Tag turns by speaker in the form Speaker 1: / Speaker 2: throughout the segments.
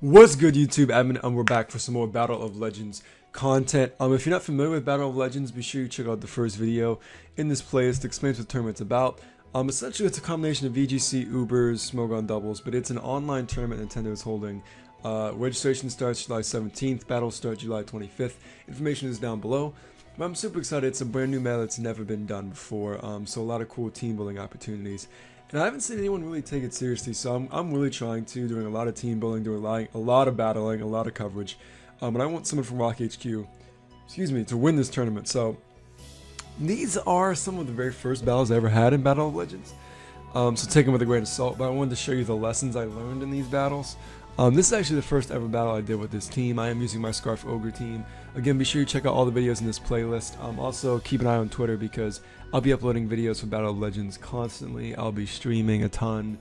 Speaker 1: What's good, YouTube admin? And we're back for some more Battle of Legends content. If you're not familiar with Battle of Legends, be sure you check out the first video in this playlist that explains what the tournament's about. Essentially, it's a combination of VGC, Ubers, Smogon doubles, but it's an online tournament Nintendo is holding. Registration starts July 17th, battles start July 25th. Information is down below. But I'm super excited. It's a brand new meta that's never been done before, so a lot of cool team building opportunities. And I haven't seen anyone really take it seriously, so I'm really trying to, doing a lot of team building, doing a lot of battling, a lot of coverage. And I want someone from Rock HQ, to win this tournament. So these are some of the very first battles I ever had in Battle of Legends. So take them with a grain of salt, but I wanted to show you the lessons I learned in these battles. This is actually the first ever battle I did with this team. I am using my Scarf Ogre team. Again, be sure you check out all the videos in this playlist. Also, keep an eye on Twitter because I'll be uploading videos for Battle of Legends constantly. I'll be streaming a ton.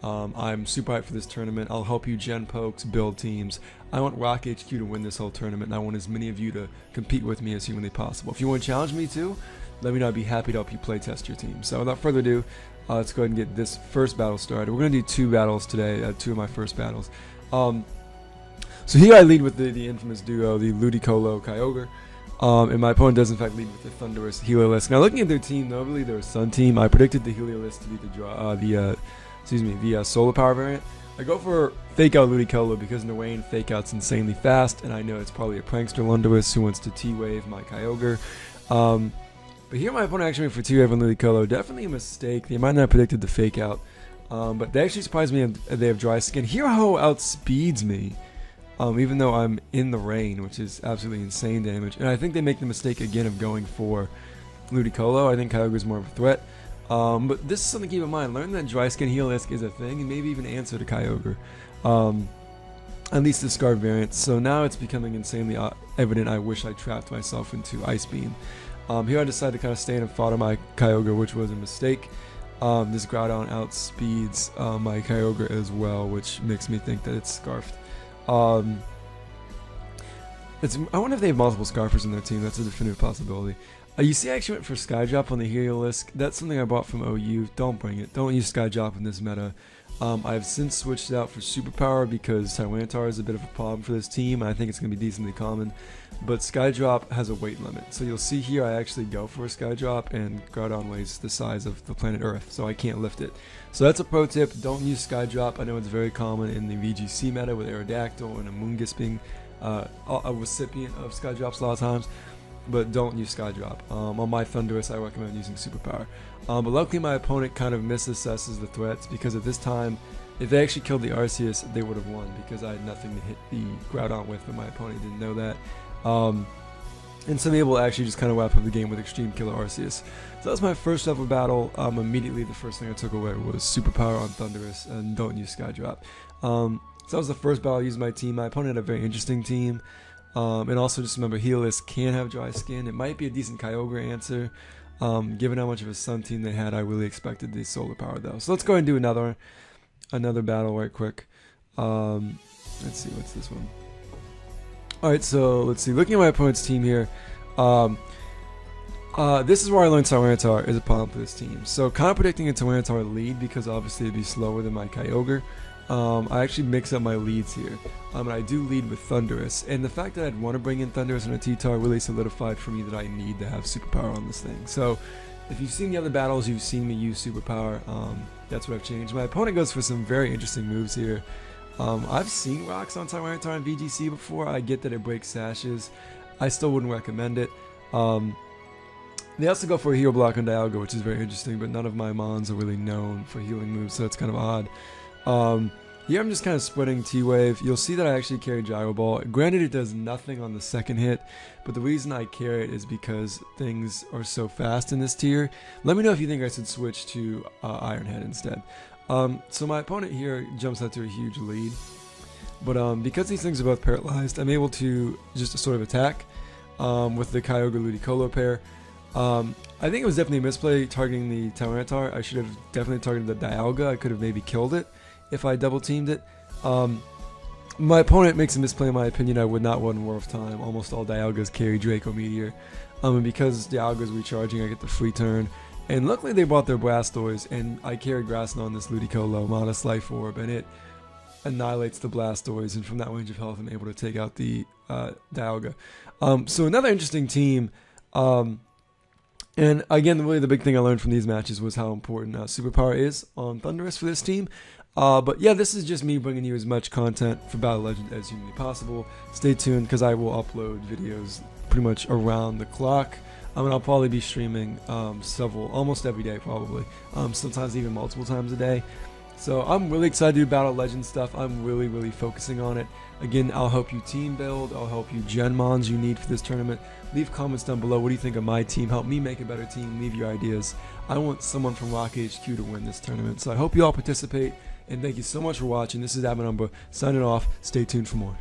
Speaker 1: I'm super hyped for this tournament. I'll help you gen pokes, build teams. I want Rock HQ to win this whole tournament, and I want as many of you to compete with me as humanly possible. If you want to challenge me too, let me know. I'd be happy to help you play test your team. So without further ado, let's go ahead and get this first battle started. We're going to do two battles today, two of my first battles. So here I lead with the infamous duo, the Ludicolo Kyogre, and my opponent does in fact lead with the Thunderous Heliolisk. Now looking at their team, notably their Sun team, I predicted the Heliolisk to be the Solar Power variant. I go for Fake Out Ludicolo because Narain Fake Out's insanely fast, and I know it's probably a prankster Thunderous who wants to T-Wave my Kyogre. But here my opponent actually went for T-Wave on Ludicolo. Definitely a mistake. They might not have predicted the Fake Out. But they actually surprised me. They have Dry Skin. Hero outspeeds me, even though I'm in the rain, which is absolutely insane damage. And I think they make the mistake again of going for Ludicolo. I think Kyogre is more of a threat. But this is something to keep in mind. Learn that Dry Skin Heliolisk is a thing, and maybe even answer to Kyogre. At least the Scarf variant. So now it's becoming insanely evident. I wish I trapped myself into Ice Beam. Here I decided to kind of stay in and fodder my Kyogre, which was a mistake. This Groudon outspeeds my Kyogre as well, which makes me think that it's Scarfed. I wonder if they have multiple Scarfers in their team. That's a definitive possibility. You see I actually went for Skydrop on the Heliolisk. That's something I bought from OU. Don't bring it. Don't use Skydrop in this meta. I've since switched it out for Superpower because Tyranitar is a bit of a problem for this team. I think it's going to be decently common. But Skydrop has a weight limit. So you'll see here I actually go for a Skydrop, and Groudon weighs the size of the planet Earth, so I can't lift it. So that's a pro tip. Don't use Skydrop. I know it's very common in the VGC meta with Aerodactyl and a Moongus being a recipient of Skydrops a lot of times. But don't use Skydrop. On my Thunderous, I recommend using Superpower. But luckily my opponent kind of misassesses the threats, because at this time, if they actually killed the Arceus, they would have won, because I had nothing to hit the Groudon with, but my opponent didn't know that. And so I'm able to actually just kind of wrap up the game with Extreme Killer Arceus. So that was my first ever battle. Immediately the first thing I took away was Superpower on Thunderous, and don't use Skydrop. So that was the first battle I used my team. My opponent had a very interesting team. And also just remember, Heliolisk can have Dry Skin. It might be a decent Kyogre answer. Given how much of a Sun team they had, I really expected the Solar Power though. So let's go ahead and do another battle right quick. Let's see, what's this one? Alright, so let's see. Looking at my opponent's team here, this is where I learned Tyranitar is a problem for this team. So kind of predicting a Tyranitar lead, because obviously it'd be slower than my Kyogre. I actually mix up my leads here, and I do lead with Thunderous, and the fact that I'd want to bring in Thunderous and a T-Tar really solidified for me that I need to have Superpower on this thing. So if you've seen the other battles, you've seen me use Superpower. That's what I've changed. My opponent goes for some very interesting moves here. I've seen Rocks on Tyranitar and VGC before. I get that it breaks sashes. I still wouldn't recommend it. They also go for a Heal Block on Dialga, which is very interesting, but none of my Mons are really known for healing moves, so it's kind of odd. Here I'm just kind of spreading T-Wave. You'll see that I actually carry Gyro Ball. Granted, it does nothing on the second hit, but the reason I carry it is because things are so fast in this tier. Let me know if you think I should switch to Iron Head instead. So my opponent here jumps out to a huge lead, but because these things are both paralyzed, I'm able to just sort of attack with the Kyogre Ludicolo pair. I think it was definitely a misplay targeting the Tyranitar. I should have definitely targeted the Dialga. I could have maybe killed it if I double teamed it. My opponent makes a misplay in my opinion. I would not win War of Time. Almost all Dialgas carry Draco Meteor. And because Dialga's recharging, I get the free turn. And luckily they brought their Blastoise, and I carried Grassland on this Ludicolo Modest Life Orb, and it annihilates the Blastoise, and from that range of health, I'm able to take out the Dialga. So another interesting team. And again, really the big thing I learned from these matches was how important Superpower is on Thundurus for this team. But yeah, this is just me bringing you as much content for Battle Legends as humanly possible. Stay tuned because I will upload videos pretty much around the clock. And I'll probably be streaming almost every day probably, sometimes even multiple times a day. So I'm really excited to do Battle Legends stuff. I'm really focusing on it. Again, I'll help you team build. I'll help you gen mons you need for this tournament. Leave comments down below. What do you think of my team? Help me make a better team. Leave your ideas. I want someone from Rock HQ to win this tournament. So I hope you all participate. And thank you so much for watching. This is Abinumber signing off. Stay tuned for more.